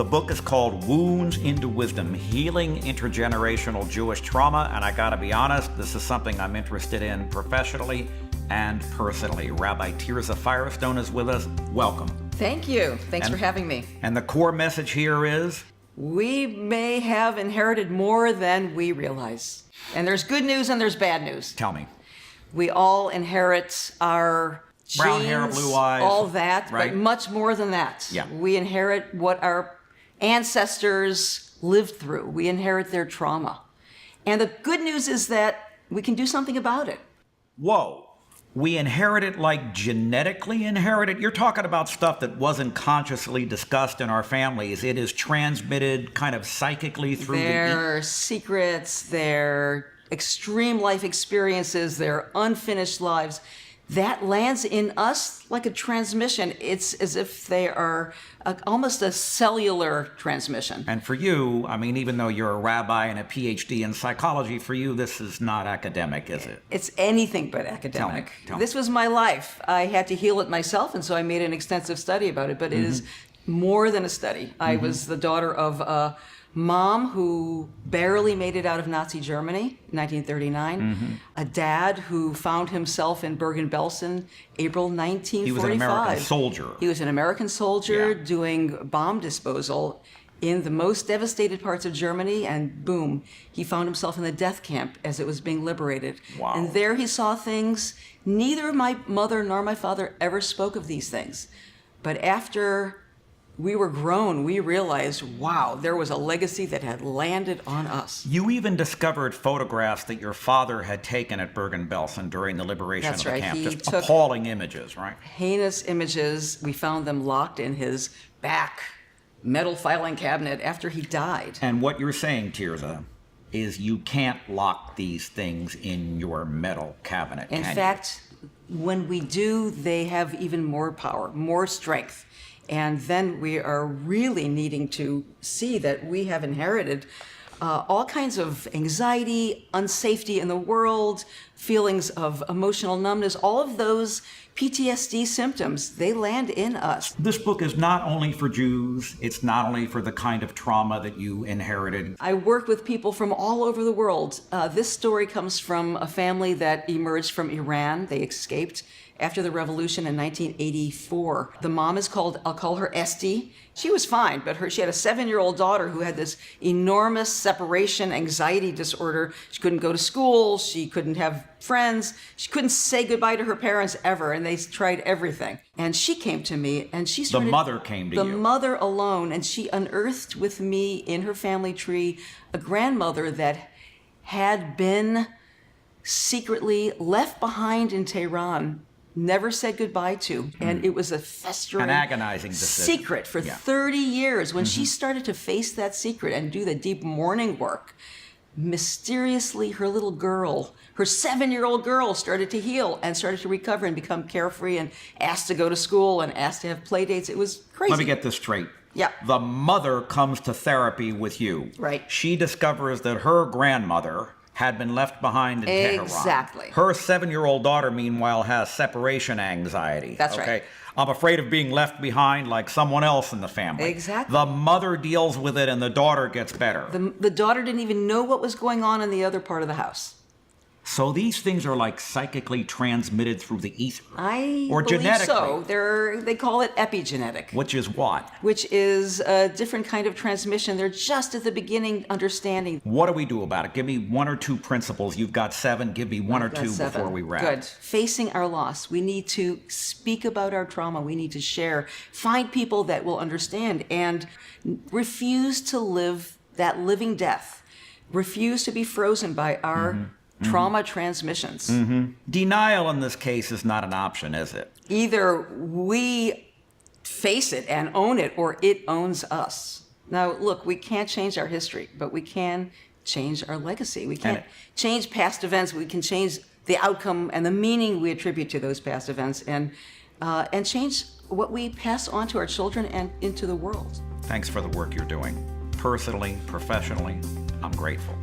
book is called Wounds into Wisdom, Healing Intergenerational Jewish Trauma, and I gotta be honest, this is something I'm interested in professionally and personally. Rabbi Tirzah Firestone is with us. Welcome. Thank you. Thanks for having me. And the core message here is? We may have inherited more than we realize. And there's good news and there's bad news. Tell me. We all inherit our genes, brown hair, blue eyes, all that, right? But much more than that. Yeah. We inherit what our ancestors lived through. We inherit their trauma. And the good news is that we can do something about it. Whoa. We inherit it like genetically inherit it? You're talking about stuff that wasn't consciously discussed in our families. It is transmitted kind of psychically through their secrets, their extreme life experiences, their unfinished lives. That lands in us like a transmission. It's as if they are almost a cellular transmission. And for you, I mean, even though you're a rabbi and a PhD in psychology, for you, this is not academic, is it? It's anything but academic. Tell me. This was my life. I had to heal it myself, and so I made an extensive study about it, but it is more than a study. I was the daughter of a mom who barely made it out of Nazi Germany, 1939. A dad who found himself in Bergen-Belsen, April 1945. He was an American soldier. He was an American soldier Yeah. doing bomb disposal in the most devastated parts of Germany, and boom, he found himself in the death camp as it was being liberated. Wow. And there he saw things. Neither my mother nor my father ever spoke of these things. But after we were grown, we realized, wow, there was a legacy that had landed on us. You even discovered photographs that your father had taken at Bergen-Belsen during the liberation That's of the right. camp. He Just took appalling images, right? Heinous images. We found them locked in his back metal filing cabinet after he died. And what you're saying, Tirzah, is you can't lock these things in your metal cabinet, In can fact, when we do, they have even more power, more strength. And then we are really needing to see that we have inherited all kinds of anxiety, unsafety in the world, feelings of emotional numbness, all of those PTSD symptoms, they land in us. This book is not only for Jews, it's not only for the kind of trauma that you inherited. I work with people from all over the world. This story comes from a family that emerged from Iran. They escaped after the revolution in 1984. The mom is called, I'll call her Esti. She was fine, but she had a 7-year-old daughter who had this enormous separation anxiety disorder. She couldn't go to school, she couldn't have friends, she couldn't say goodbye to her parents ever, and they tried everything. And she came to me, and she started— The mother came to you. The mother alone, and she unearthed with me in her family tree a grandmother that had been secretly left behind in Tehran, never said goodbye to. And it was a festering, An agonizing decision. secret for 30 years. When she started to face that secret and do the deep mourning work, mysteriously her little girl, her 7-year-old girl, started to heal and started to recover and become carefree and asked to go to school and asked to have play dates. It was crazy. Let me get this straight. Yeah. The mother comes to therapy with you. Right. She discovers that her grandmother had been left behind in Tehran. Exactly. Her 7-year-old daughter, meanwhile, has separation anxiety. That's right. I'm afraid of being left behind like someone else in the family. Exactly. The mother deals with it and the daughter gets better. The daughter didn't even know what was going on in the other part of the house. So these things are like psychically transmitted through the ether. Or believe genetically. so. They call it epigenetic. Which is what? Which is a different kind of transmission. They're just at the beginning understanding. What do we do about it? Give me 1 or 2 principles. You've got 7. Give me 1 or 2 before we wrap. Good. Facing our loss. We need to speak about our trauma. We need to share. Find people that will understand and refuse to live that living death. Refuse to be frozen by our trauma transmissions. Denial in this case is not an option, is it? Either we face it and own it, or it owns us. Now, look, we can't change our history, but we can change our legacy. We can't change past events. We can change the outcome and the meaning we attribute to those past events, and change what we pass on to our children and into the world. Thanks for the work you're doing. Personally, professionally, I'm grateful.